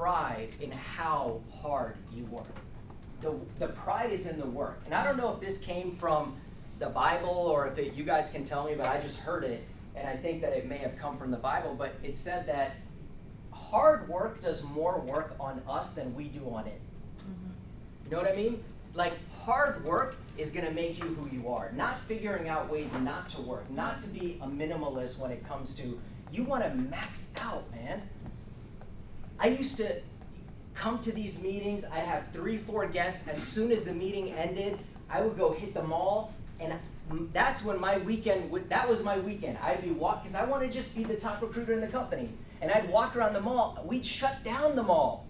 pride in how hard you work. The pride is in the work. And I don't know if this came from the Bible or if you guys can tell me, but I just heard it, and I think that it may have come from the Bible, but it said that hard work does more work on us than we do on it. You know what I mean? Like, hard work is going to make you who you are. Not figuring out ways not to work, not to be a minimalist when it comes to, you want to max out, man. I used to come to these meetings, I'd have 3-4 guests. As soon as the meeting ended, I would go hit the mall, and that's when my weekend, that was my weekend. I'd be walking, because I want to just be the top recruiter in the company. And I'd walk around the mall, we'd shut down the mall.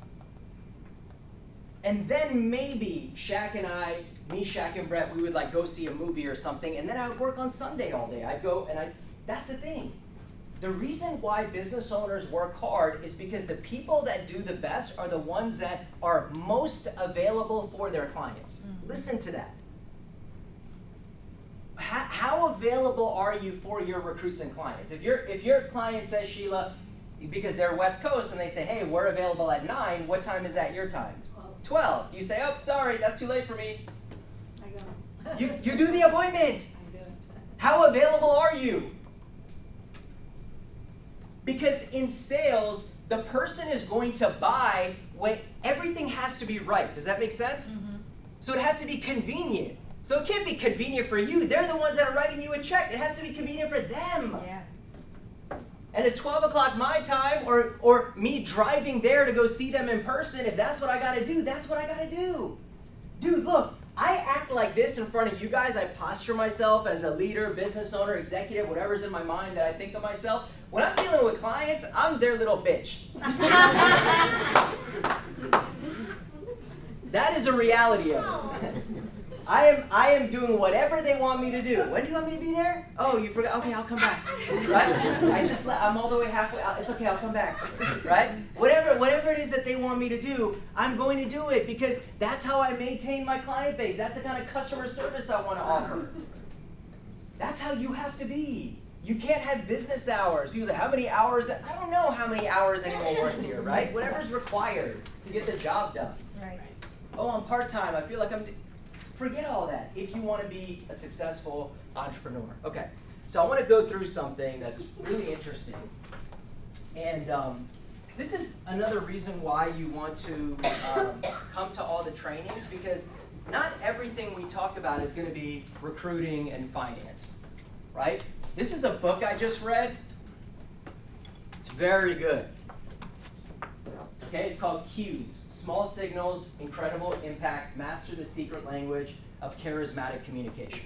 And then maybe Shaq and I, me, Shaq, and Brett, we would like go see a movie or something, and then I would work on Sunday all day. I'd go, and that's the thing. The reason why business owners work hard is because the people that do the best are the ones that are most available for their clients. Listen to that. How available are you for your recruits and clients? If your client says, Sheila, because they're West Coast and they say, hey, we're available at 9, what time is that your time? 12. You say, oh, sorry, that's too late for me. I go. You do the appointment. I do it. How available are you? Because in sales, the person is going to buy when everything has to be right. Does that make sense? Mm-hmm. So it has to be convenient. So it can't be convenient for you. They're the ones that are writing you a check. It has to be convenient for them. Yeah. And at 12 o'clock my time, or me driving there to go see them in person, if that's what I gotta do, that's what I gotta do. Dude, look, I act like this in front of you guys. I posture myself as a leader, business owner, executive, whatever's in my mind that I think of myself. When I'm dealing with clients, I'm their little bitch. That is a reality of it. I am doing whatever they want me to do. When do you want me to be there? Oh, you forgot. Okay, I'll come back. Right? I'm all the way halfway out. It's okay, I'll come back. Right? Whatever it is that they want me to do, I'm going to do it because that's how I maintain my client base. That's the kind of customer service I want to offer. That's how you have to be. You can't have business hours. People say, how many hours? I don't know how many hours anyone works here, right? Whatever's required to get the job done. Right. Oh, I'm part-time. I feel like I'm... Forget all that if you want to be a successful entrepreneur. Okay, so I want to go through something that's really interesting. And this is another reason why you want to come to all the trainings, because not everything we talk about is going to be recruiting and finance, right? This is a book I just read. It's very good. Okay, it's called Cues. Small Signals, Incredible Impact, Master the Secret Language of Charismatic Communication.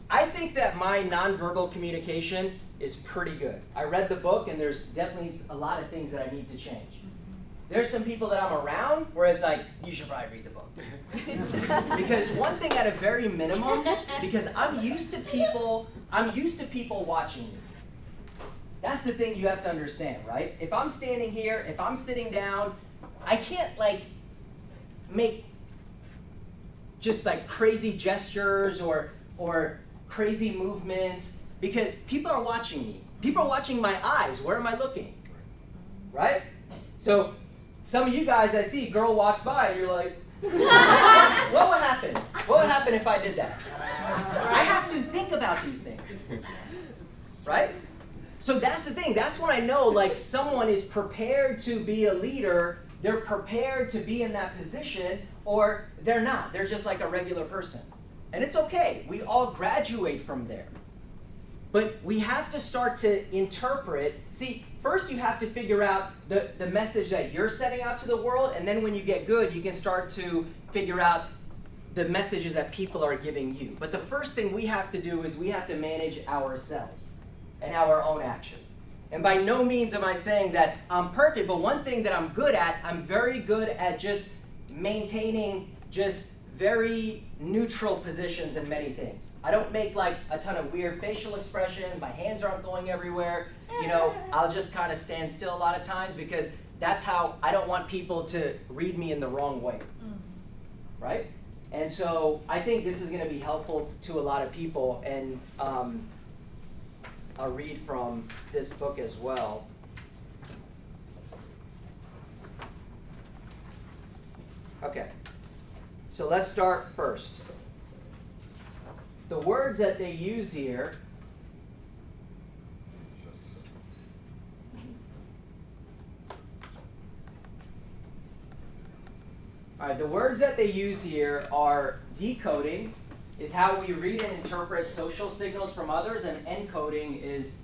I think that my nonverbal communication is pretty good. I read the book and there's definitely a lot of things that I need to change. There's some people that I'm around where it's like, you should probably read the book. Because one thing at a very minimum, because I'm used to people watching you. That's the thing you have to understand, right? If I'm standing here, if I'm sitting down, I can't like make just like crazy gestures or crazy movements because people are watching me. People are watching my eyes. Where am I looking? Right? So some of you guys I see, girl walks by and you're like, what would happen? What would happen if I did that? I have to think about these things. Right? So that's the thing. That's when I know like someone is prepared to be a leader. They're prepared to be in that position, or they're not. They're just like a regular person. And it's okay. We all graduate from there. But we have to start to interpret. See, first you have to figure out the message that you're setting out to the world, and then when you get good, you can start to figure out the messages that people are giving you. But the first thing we have to do is we have to manage ourselves and our own actions. And by no means am I saying that I'm perfect, but one thing that I'm good at, I'm very good at just maintaining just very neutral positions in many things. I don't make like a ton of weird facial expression, my hands aren't going everywhere. You know, I'll just kind of stand still a lot of times because that's how I don't want people to read me in the wrong way. Right? And so I think this is going to be helpful to a lot of people, and I'll read from this book as well. Okay. So let's start first. The words that they use here. All right, the words that they use here are decoding, is how we read and interpret social signals from others, and encoding is,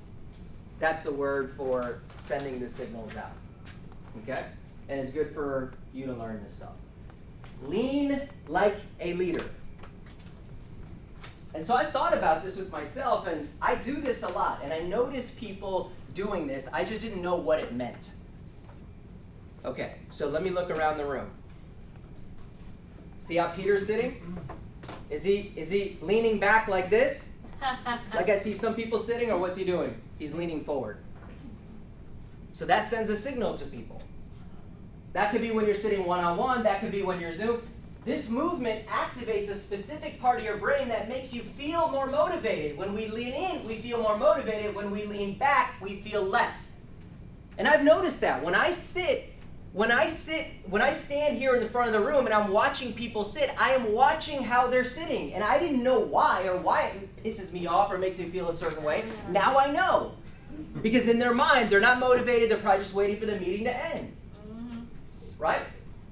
that's the word for sending the signals out. Okay? And it's good for you to learn this stuff. Lean like a leader. And so I thought about this with myself, and I do this a lot, and I notice people doing this. I just didn't know what it meant. Okay, so let me look around the room. See how Peter's sitting? Is he leaning back like this? Like I see some people sitting, or what's he doing? He's leaning forward. So that sends a signal to people. That could be when you're sitting one-on-one. That could be when you're Zoom. This movement activates a specific part of your brain that makes you feel more motivated. When we lean in, we feel more motivated. When we lean back, we feel less. And I've noticed that when I stand here in the front of the room and I'm watching people sit, I am watching how they're sitting. And I didn't know why, or why it pisses me off or makes me feel a certain way. Now I know. Because in their mind, they're not motivated. They're probably just waiting for the meeting to end. Right?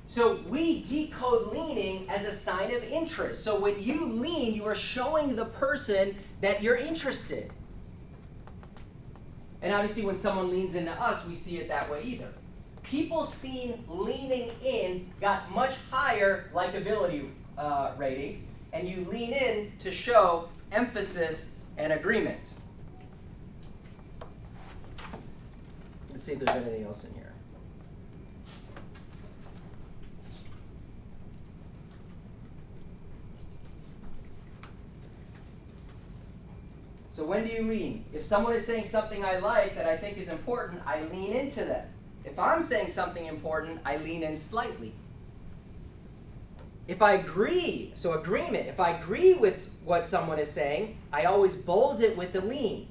So we decode leaning as a sign of interest. So when you lean, you are showing the person that you're interested. And obviously when someone leans into us, we see it that way either. People seen leaning in got much higher likability ratings, and you lean in to show emphasis and agreement. Let's see if there's anything else in here. So when do you lean? If someone is saying something I like that I think is important, I lean into them. If I'm saying something important, I lean in slightly. If I agree, so agreement, if I agree with what someone is saying, I always bold it with a lean.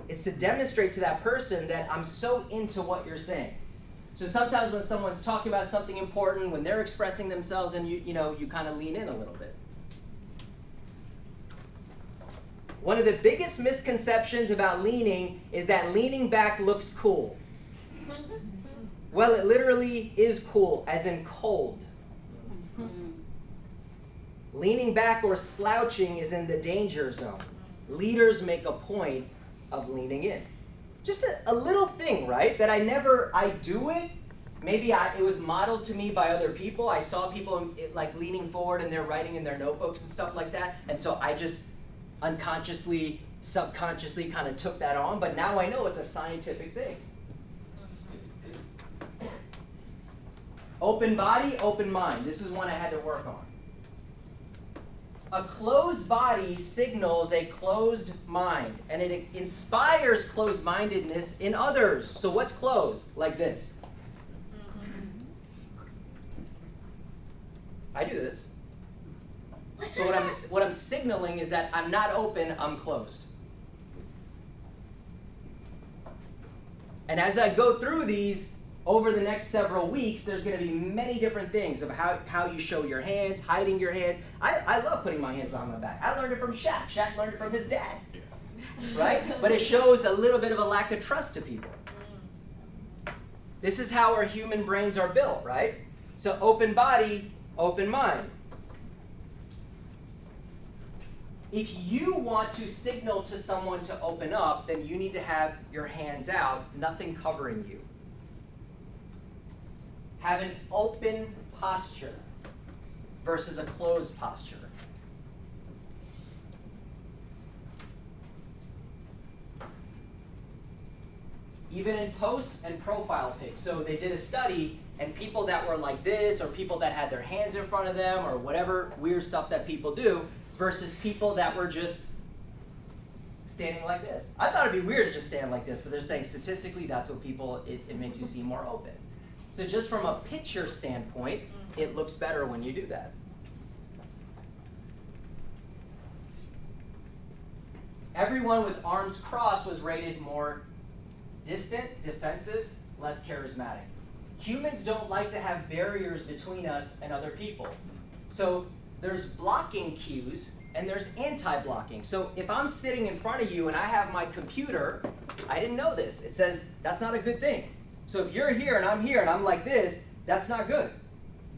It's to demonstrate to that person that I'm so into what you're saying. So sometimes when someone's talking about something important, when they're expressing themselves, and you kind of lean in a little bit. One of the biggest misconceptions about leaning is that leaning back looks cool. Well, it literally is cool, as in cold. Leaning back or slouching is in the danger zone. Leaders make a point of leaning in. Just a little thing, right? That I do it. Maybe it was modeled to me by other people. I saw people like leaning forward and they're writing in their notebooks and stuff like that. And so I just unconsciously, subconsciously kind of took that on. But now I know it's a scientific thing. Open body, open mind. This is one I had to work on. A closed body signals a closed mind, and it inspires closed-mindedness in others. So what's closed? Like this. I do this. So what I'm signaling is that I'm not open, I'm closed. And as I go through these over the next several weeks, there's going to be many different things of how you show your hands, hiding your hands. I love putting my hands behind my back. I learned it from Shaq. Shaq learned it from his dad. Right? But it shows a little bit of a lack of trust to people. This is how our human brains are built, right? So open body, open mind. If you want to signal to someone to open up, then you need to have your hands out, nothing covering you. Have an open posture versus a closed posture. Even in posts and profile pics. So they did a study, and people that were like this, or people that had their hands in front of them, or whatever weird stuff that people do, versus people that were just standing like this. I thought it'd be weird to just stand like this, but they're saying statistically that's what it makes you seem more open. So just from a picture standpoint, it looks better when you do that. Everyone with arms crossed was rated more distant, defensive, less charismatic. Humans don't like to have barriers between us and other people. So there's blocking cues and there's anti-blocking. So if I'm sitting in front of you and I have my computer, I didn't know this. It says that's not a good thing. So if you're here and I'm here and I'm like this, that's not good.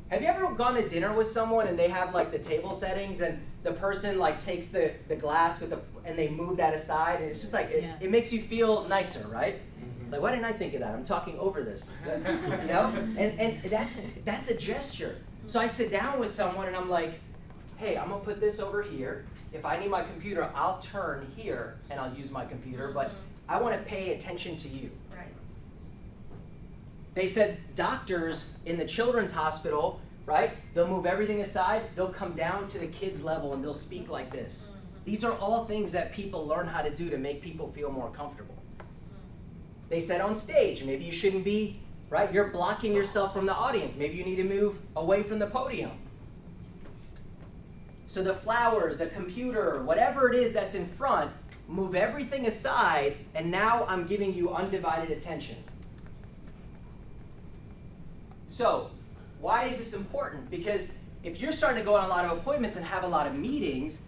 Have you ever gone to dinner with someone and they have like the table settings and the person like takes the glass with and they move that aside and it's just like, it makes you feel nicer, right? Like, why didn't I think of that? I'm talking over this, you know? And that's a gesture. So I sit down with someone and I'm like, hey, I'm gonna put this over here. If I need my computer, I'll turn here and I'll use my computer, but I wanna pay attention to you. Right. They said doctors in the children's hospital, right? They'll move everything aside, they'll come down to the kids' level and they'll speak like this. These are all things that people learn how to do to make people feel more comfortable. They said on stage, maybe you shouldn't be, right? You're blocking yourself from the audience. Maybe you need to move away from the podium. So the flowers, the computer, whatever it is that's in front, move everything aside, and now I'm giving you undivided attention. So, why is this important? Because if you're starting to go on a lot of appointments and have a lot of meetings,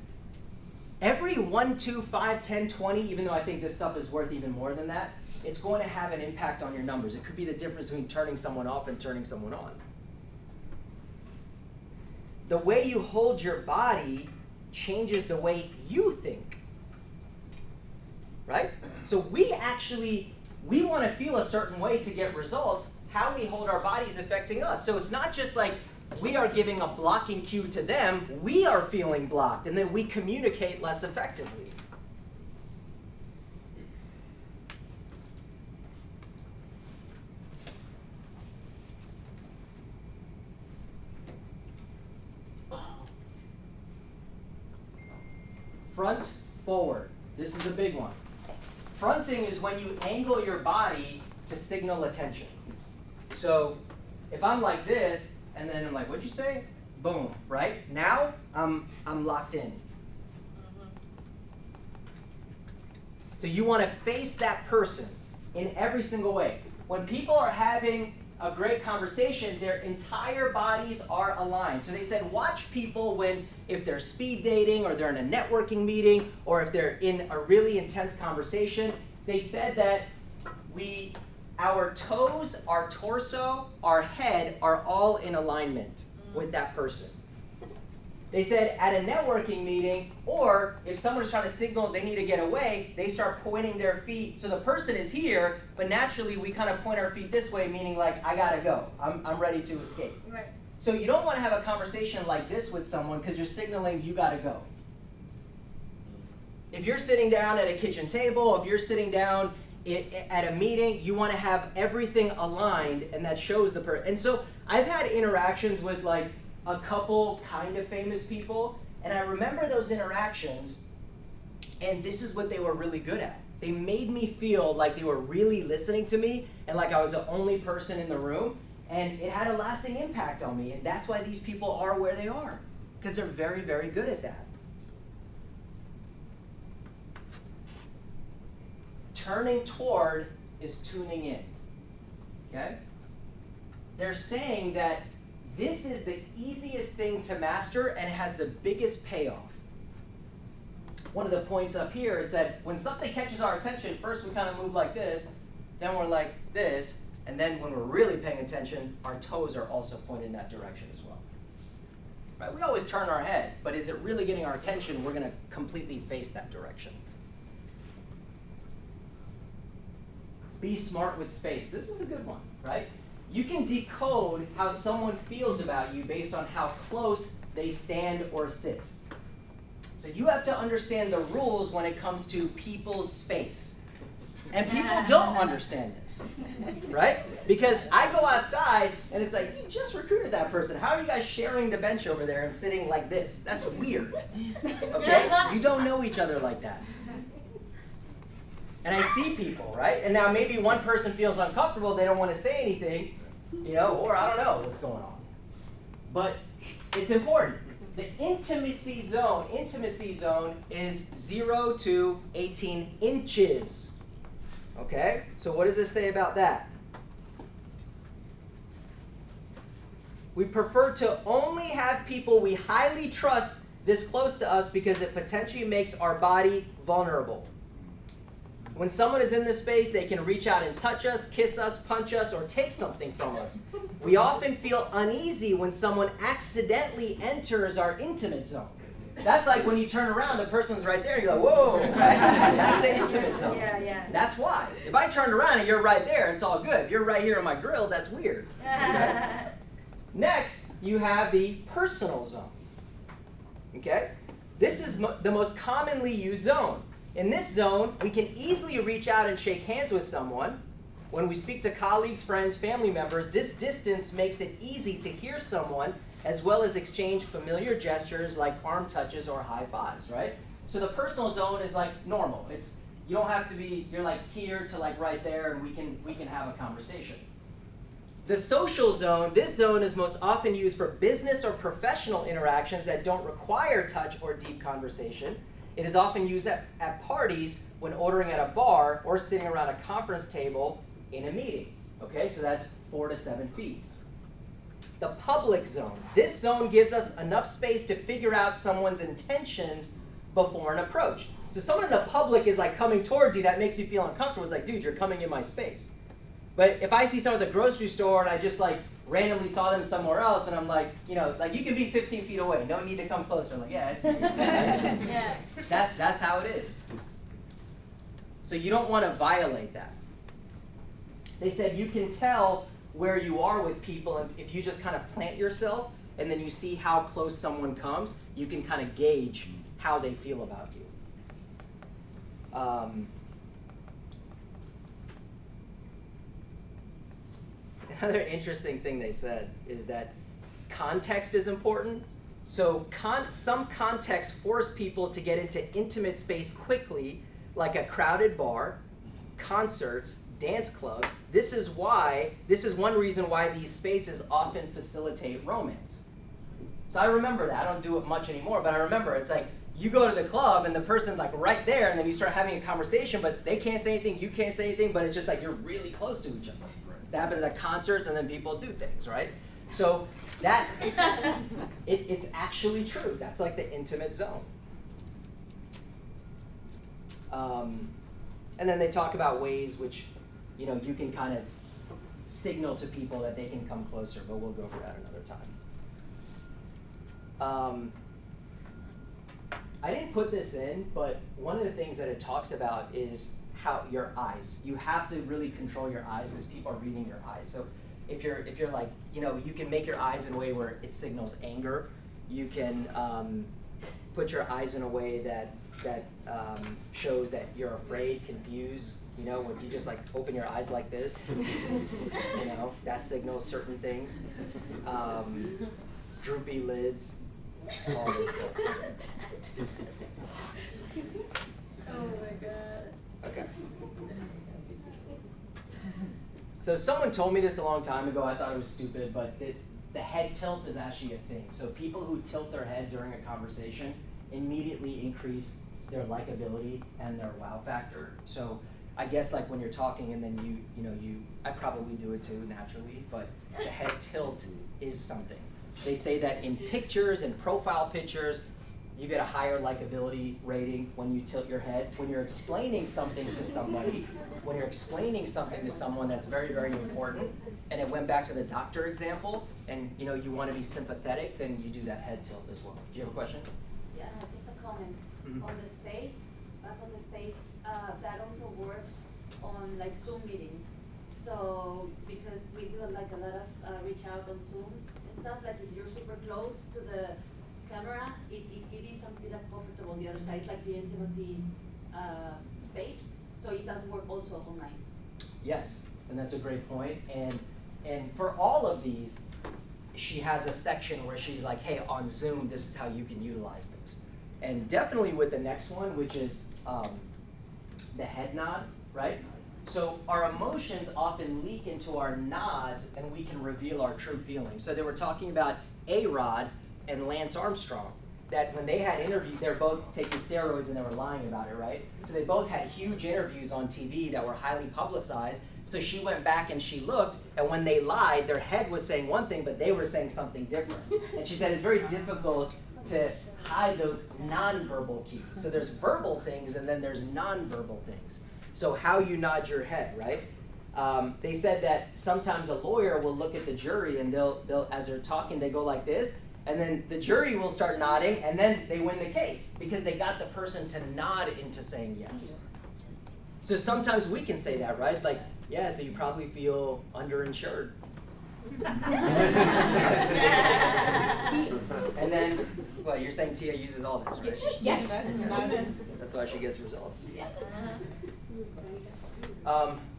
every 1, 2, 5, 10, 20, even though I think this stuff is worth even more than that, it's going to have an impact on your numbers. It could be the difference between turning someone off and turning someone on. The way you hold your body changes the way you think. Right? So we want to feel a certain way to get results. How we hold our body is affecting us. So it's not just like we are giving a blocking cue to them, we are feeling blocked, and then we communicate less effectively. Front, forward. This is a big one. Fronting is when you angle your body to signal attention. So if I'm like this, and then I'm like, what'd you say? Boom, right? Now I'm locked in. So you want to face that person in every single way. When people are having a great conversation, their entire bodies are aligned. So they said watch people if they're speed dating or they're in a networking meeting or if they're in a really intense conversation. They said that our toes, our torso, our head are all in alignment with that person. They said at a networking meeting, or if someone's trying to signal they need to get away, they start pointing their feet. So the person is here, but naturally we kind of point our feet this way, meaning like, I gotta go. I'm ready to escape. Right. So you don't want to have a conversation like this with someone because you're signaling you gotta go. If you're sitting down at a kitchen table, if you're sitting down at a meeting, you want to have everything aligned, and that shows the person. And so I've had interactions with like a couple kind of famous people, and I remember those interactions, and this is what they were really good at. They made me feel like they were really listening to me, and like I was the only person in the room, and it had a lasting impact on me, and that's why these people are where they are, because they're very, very good at that. Turning toward is tuning in, okay? They're saying that this is the easiest thing to master and it has the biggest payoff. One of the points up here is that when something catches our attention, first we kind of move like this, then we're like this, and then when we're really paying attention, our toes are also pointed in that direction as well. Right? We always turn our head, but is it really getting our attention? We're going to completely face that direction. Be smart with space. This is a good one, right? You can decode how someone feels about you based on how close they stand or sit. So you have to understand the rules when it comes to people's space. And people don't understand this, right? Because I go outside and it's like, you just recruited that person. How are you guys sharing the bench over there and sitting like this? That's weird, okay? You don't know each other like that. And I see people, right? And now maybe one person feels uncomfortable, they don't want to say anything, or I don't know what's going on. But it's important. The intimacy zone is 0 to 18 inches. Okay? So what does it say about that? We prefer to only have people we highly trust this close to us because it potentially makes our body vulnerable. When someone is in this space, they can reach out and touch us, kiss us, punch us, or take something from us. We often feel uneasy when someone accidentally enters our intimate zone. That's like when you turn around, the person's right there, and you're like, whoa, right? That's the intimate zone. Yeah. That's why. If I turned around and you're right there, it's all good. If you're right here on my grill, that's weird. Okay? Next, you have the personal zone. Okay? This is the most commonly used zone. In this zone, we can easily reach out and shake hands with someone. When we speak to colleagues, friends, family members, this distance makes it easy to hear someone as well as exchange familiar gestures like arm touches or high fives, right? So the personal zone is like normal. You don't have to be, you're like here to like right there and we can have a conversation. The social zone, this zone is most often used for business or professional interactions that don't require touch or deep conversation. It is often used at parties when ordering at a bar or sitting around a conference table in a meeting. Okay, so that's 4 to 7 feet. The public zone. This zone gives us enough space to figure out someone's intentions before an approach. So someone in the public is like coming towards you, that makes you feel uncomfortable. It's like, dude, you're coming in my space. But if I see someone at the grocery store and I just like randomly saw them somewhere else and I'm like, you know, like you can be 15 feet away. No need to come closer. I'm like, yeah, I see you. Yeah. That's how it is. So you don't want to violate that. They said you can tell where you are with people, and if you just kind of plant yourself and then you see how close someone comes, you can kind of gauge how they feel about you. Another interesting thing they said is that context is important. So some contexts force people to get into intimate space quickly, like a crowded bar, concerts, dance clubs. This is one reason why these spaces often facilitate romance. So I remember that. I don't do it much anymore, but I remember it's like you go to the club and the person's like right there, and then you start having a conversation, but they can't say anything, you can't say anything, but it's just like you're really close to each other. That happens at concerts, and then people do things, right? So that it's actually true. That's like the intimate zone. And then they talk about ways which, you know, you can kind of signal to people that they can come closer, but we'll go over that another time. I didn't put this in, but one of the things that it talks about is how your eyes. You have to really control your eyes because people are reading your eyes. So if you're like, you know, you can make your eyes in a way where it signals anger. You can put your eyes in a way that shows that you're afraid, confused. You know, when you just like open your eyes like this, you know, that signals certain things. Droopy lids, all this stuff. Oh my God. Okay. So someone told me this a long time ago. I thought it was stupid, but the head tilt is actually a thing. So people who tilt their head during a conversation immediately increase their likability and their wow factor. So I guess like when you're talking and then I probably do it too naturally, but the head tilt is something. They say that in pictures and profile pictures, you get a higher likability rating when you tilt your head. When you're explaining something to somebody, that's very, very important, and it went back to the doctor example, and you know you want to be sympathetic, then you do that head tilt as well. Do you have a question? Yeah, just a comment. Mm-hmm. On the space, that also works on like Zoom meetings. So because we do like a lot of reach out on Zoom and stuff, like if you're super close to the camera, it is a bit uncomfortable on the other side, like the intimacy space. So it does work also online. Yes, and that's a great point. And for all of these, she has a section where she's like, hey, on Zoom, this is how you can utilize this. And definitely with the next one, which is the head nod, right? So our emotions often leak into our nods, and we can reveal our true feelings. So they were talking about A-Rod and Lance Armstrong, that when they had interviews, they're both taking steroids and they were lying about it, right? So they both had huge interviews on TV that were highly publicized So she went back and she looked, and when they lied, their head was saying one thing, but they were saying something different. And she said it's very difficult to hide those nonverbal cues. So there's verbal things, and then there's nonverbal things. So how you nod your head, right? They said that sometimes a lawyer will look at the jury, and they'll as they're talking, they go like this, and then the jury will start nodding, and then they win the case because they got the person to nod into saying yes. So sometimes we can say that, right? Like, yeah, so you probably feel underinsured. And then, well, you're saying Tia uses all this, right? Yes. That's why she gets results.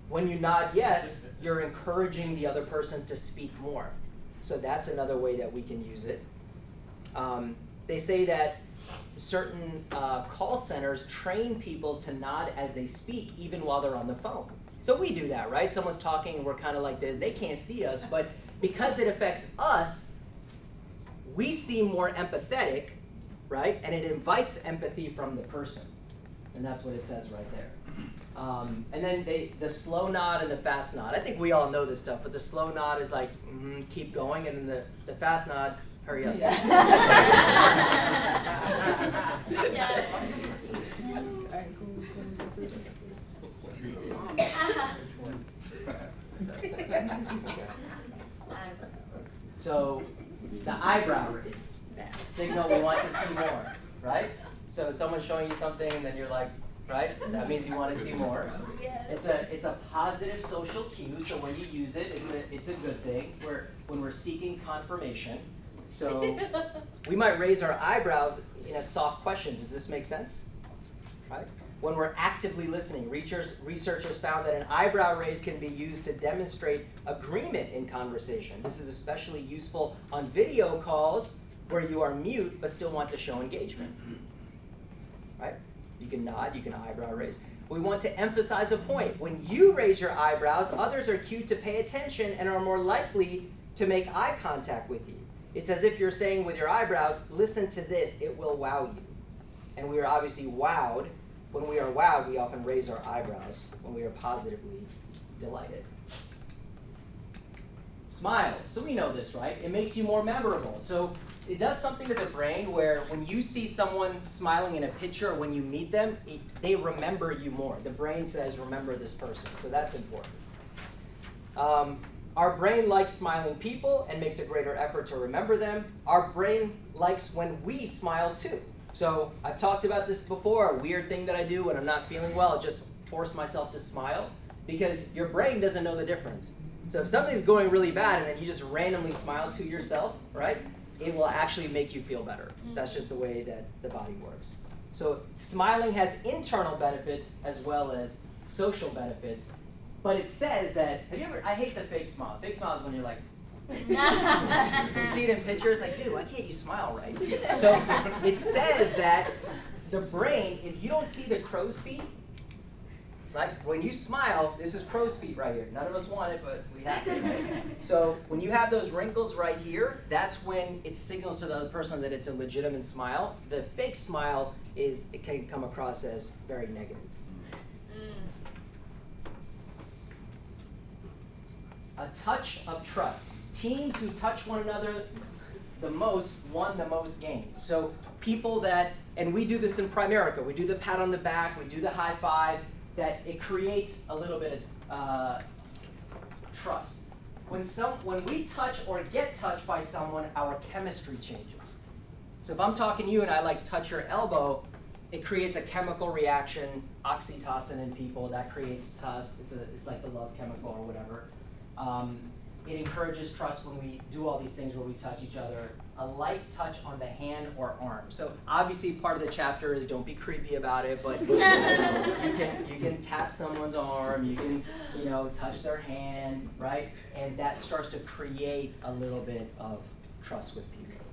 When you nod yes, you're encouraging the other person to speak more. So that's another way that we can use it. They say that certain call centers train people to nod as they speak, even while they're on the phone. So we do that, right? Someone's talking and we're kind of like this. They can't see us, but because it affects us, we seem more empathetic, right? And it invites empathy from the person. And that's what it says right there. And then the slow nod and the fast nod. I think we all know this stuff, but the slow nod is like, keep going, and then the fast nod, hurry up. So the eyebrow raise, signal we want to see more, right? So someone's showing you something, and then you're like, right? That means you want to see more. It's a positive social cue. So when you use it, it's a good thing. When we're seeking confirmation. So we might raise our eyebrows in a soft question. Does this make sense? Right? When we're actively listening, researchers found that an eyebrow raise can be used to demonstrate agreement in conversation. This is especially useful on video calls where you are mute but still want to show engagement. Right? You can nod, you can eyebrow raise. We want to emphasize a point. When you raise your eyebrows, others are cued to pay attention and are more likely to make eye contact with you. It's as if you're saying with your eyebrows, listen to this, it will wow you. And we are obviously wowed. When we are wowed, we often raise our eyebrows when we are positively delighted. Smile. So we know this, right? It makes you more memorable. So it does something to the brain where when you see someone smiling in a picture or when you meet them, they remember you more. The brain says, remember this person. So that's important. Our brain likes smiling people and makes a greater effort to remember them. Our brain likes when we smile too. So I've talked about this before, a weird thing that I do when I'm not feeling well, I just force myself to smile because your brain doesn't know the difference. So if something's going really bad and then you just randomly smile to yourself, right, it will actually make you feel better. That's just the way that the body works. So smiling has internal benefits as well as social benefits, but it says that, I hate the fake smile. Fake smile is when you're like, you see it in pictures, like, dude, why can't you smile right? So it says that the brain, if you don't see the crow's feet, like when you smile, this is crow's feet right here. None of us want it, but we have to, right? So when you have those wrinkles right here, that's when it signals to the other person that it's a legitimate smile. The fake smile it can come across as very negative. A touch of trust. Teams who touch one another the most won the most games. So people that, and we do this in Primerica, we do the pat on the back, we do the high five, that it creates a little bit of trust. When we touch or get touched by someone, our chemistry changes. So if I'm talking to you and I like touch your elbow, it creates a chemical reaction, oxytocin in people, that creates trust. It's like the love chemical or whatever. It encourages trust when we do all these things where we touch each other. A light touch on the hand or arm. So obviously part of the chapter is don't be creepy about it, but you can tap someone's arm, you can touch their hand, right? And that starts to create a little bit of trust with people.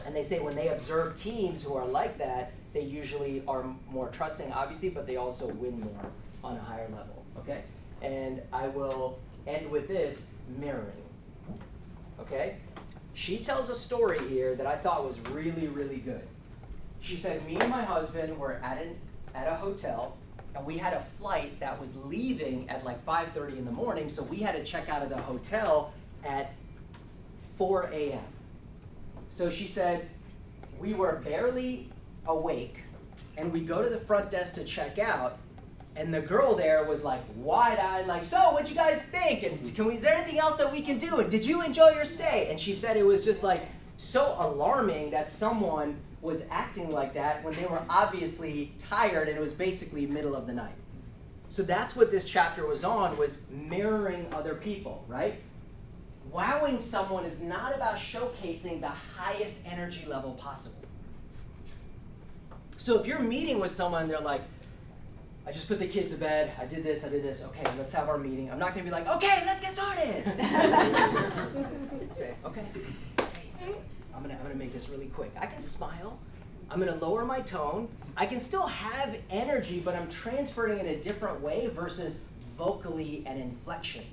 And they say when they observe teams who are like that, they usually are more trusting, obviously, but they also win more on a higher level, okay? And I will end with this, mirroring, okay? She tells a story here that I thought was really, really good. She said, me and my husband were at a hotel, and we had a flight that was leaving at like 5:30 in the morning, so we had to check out of the hotel at 4 a.m. So she said, we were barely awake, and we go to the front desk to check out, and the girl there was like wide-eyed, like, so what'd you guys think? And is there anything else that we can do? And did you enjoy your stay? And she said it was just like so alarming that someone was acting like that when they were obviously tired and it was basically middle of the night. So that's what this chapter was on, was mirroring other people, right? Wowing someone is not about showcasing the highest energy level possible. So if you're meeting with someone, they're like, I just put the kids to bed, I did this, okay, let's have our meeting. I'm not gonna be like, okay, let's get started. Say, okay, hey, I'm gonna make this really quick. I can smile, I'm gonna lower my tone, I can still have energy, but I'm transferring it in a different way versus vocally and inflection.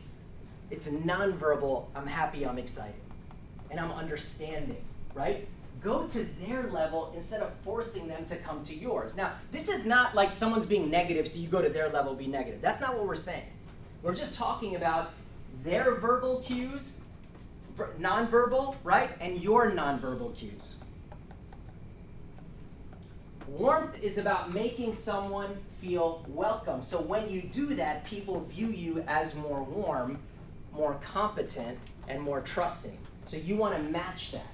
It's a nonverbal, I'm happy, I'm excited, and I'm understanding, right? Go to their level instead of forcing them to come to yours. Now, this is not like someone's being negative, so you go to their level, be negative. That's not what we're saying. We're just talking about their verbal cues, nonverbal, right, and your nonverbal cues. Warmth is about making someone feel welcome. So when you do that, people view you as more warm, more competent, and more trusting. So you want to match that.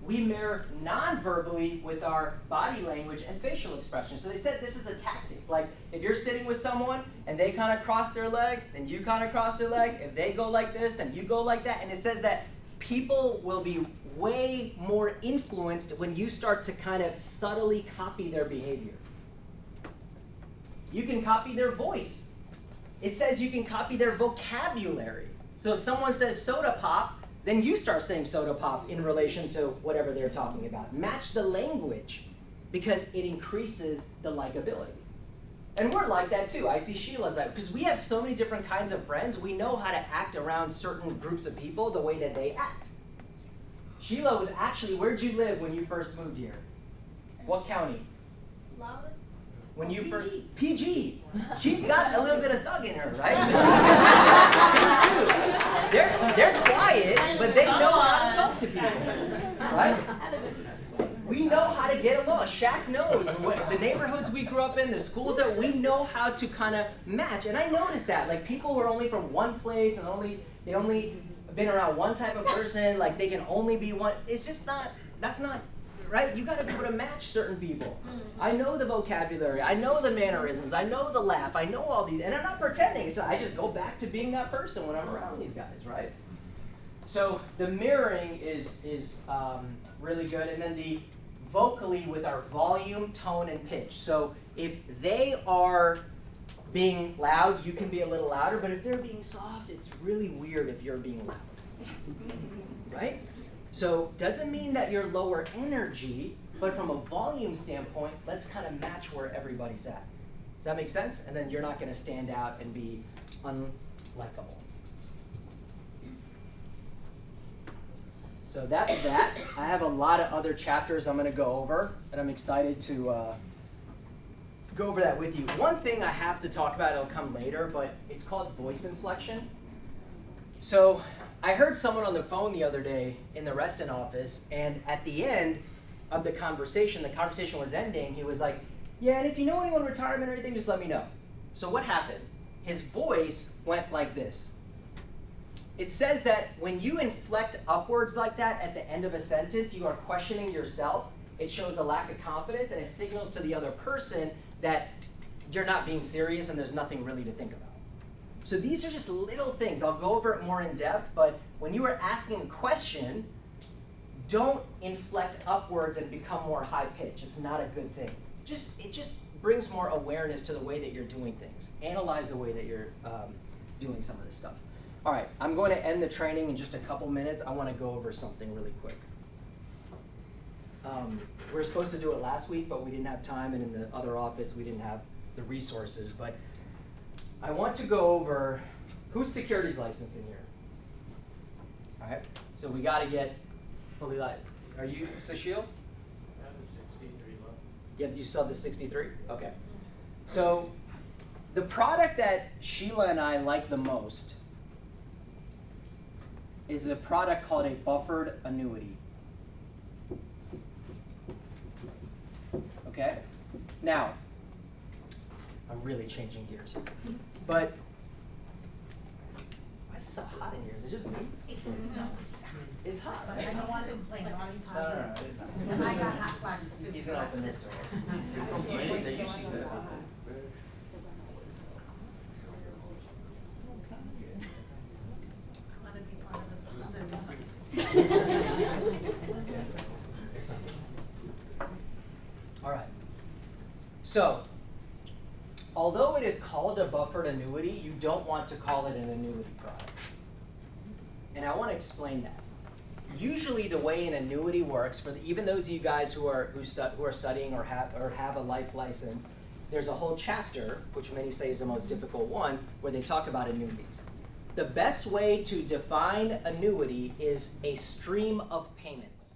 We mirror non-verbally with our body language and facial expressions. So they said this is a tactic. Like if you're sitting with someone and they kind of cross their leg, then you kind of cross their leg. If they go like this, then you go like that. And it says that people will be way more influenced when you start to kind of subtly copy their behavior. You can copy their voice. It says you can copy their vocabulary. So if someone says soda pop, then you start saying soda pop in relation to whatever they're talking about. Match the language because it increases the likability. And we're like that too. I see Sheila's like, because we have so many different kinds of friends, we know how to act around certain groups of people the way that they act. Sheila was actually, where'd you live when you first moved here? What county? Lava? When you PG. first, PG. She's got a little bit of thug in her, right? They're quiet, but they know how to talk to people, right? We know how to get along. Shaq knows what, the neighborhoods we grew up in, the schools that we know how to kind of match. And I noticed that, like people who are only from one place and they only been around one type of person, like they can only be one. It's just not. That's not. Right? You got to be able to match certain people. I know the vocabulary. I know the mannerisms. I know the laugh. I know all these. And I'm not pretending. So I just go back to being that person when I'm around these guys, right? So the mirroring is really good. And then the vocally with our volume, tone, and pitch. So if they are being loud, you can be a little louder. But if they're being soft, it's really weird if you're being loud. Right? So doesn't mean that you're lower energy, but from a volume standpoint, let's kind of match where everybody's at. Does that make sense? And then you're not going to stand out and be unlikable. So that's that. I have a lot of other chapters I'm going to go over, and I'm excited to go over that with you. One thing I have to talk about, it'll come later, but it's called voice inflection. So I heard someone on the phone the other day in the Reston office, and at the end of the conversation was ending, he was like, yeah, and if you know anyone in retirement or anything, just let me know. So what happened? His voice went like this. It says that when you inflect upwards like that at the end of a sentence, you are questioning yourself. It shows a lack of confidence, and it signals to the other person that you're not being serious and there's nothing really to think about. So these are just little things. I'll go over it more in depth, but when you are asking a question, don't inflect upwards and become more high pitch. It's not a good thing. It just brings more awareness to the way that you're doing things. Analyze the way that you're doing some of this stuff. All right, I'm going to end the training in just a couple minutes. I want to go over something really quick. We were supposed to do it last week, but we didn't have time, and in the other office we didn't have the resources. But I want to go over who's securities licensed in here. All right, so we got to get fully licensed. Are you, Sashil? I have a 63 left. Yeah, you still have the 63? Okay. So the product that Sheila and I like the most is a product called a buffered annuity. Okay? Now, I'm really changing gears. But why is it so hot in here? Is it just me? It's hot. But I don't want to complain, I want to be No, positive. it's not. And I got hot flashes too. He's so gonna that's open this it. door. They usually do. I want to be part of the positive. All right. So, although it is called a buffered annuity, you don't want to call it an annuity product. And I want to explain that. Usually, the way an annuity works, for even those of you guys who are studying or have a life license, there's a whole chapter, which many say is the most difficult one, where they talk about annuities. The best way to define annuity is a stream of payments.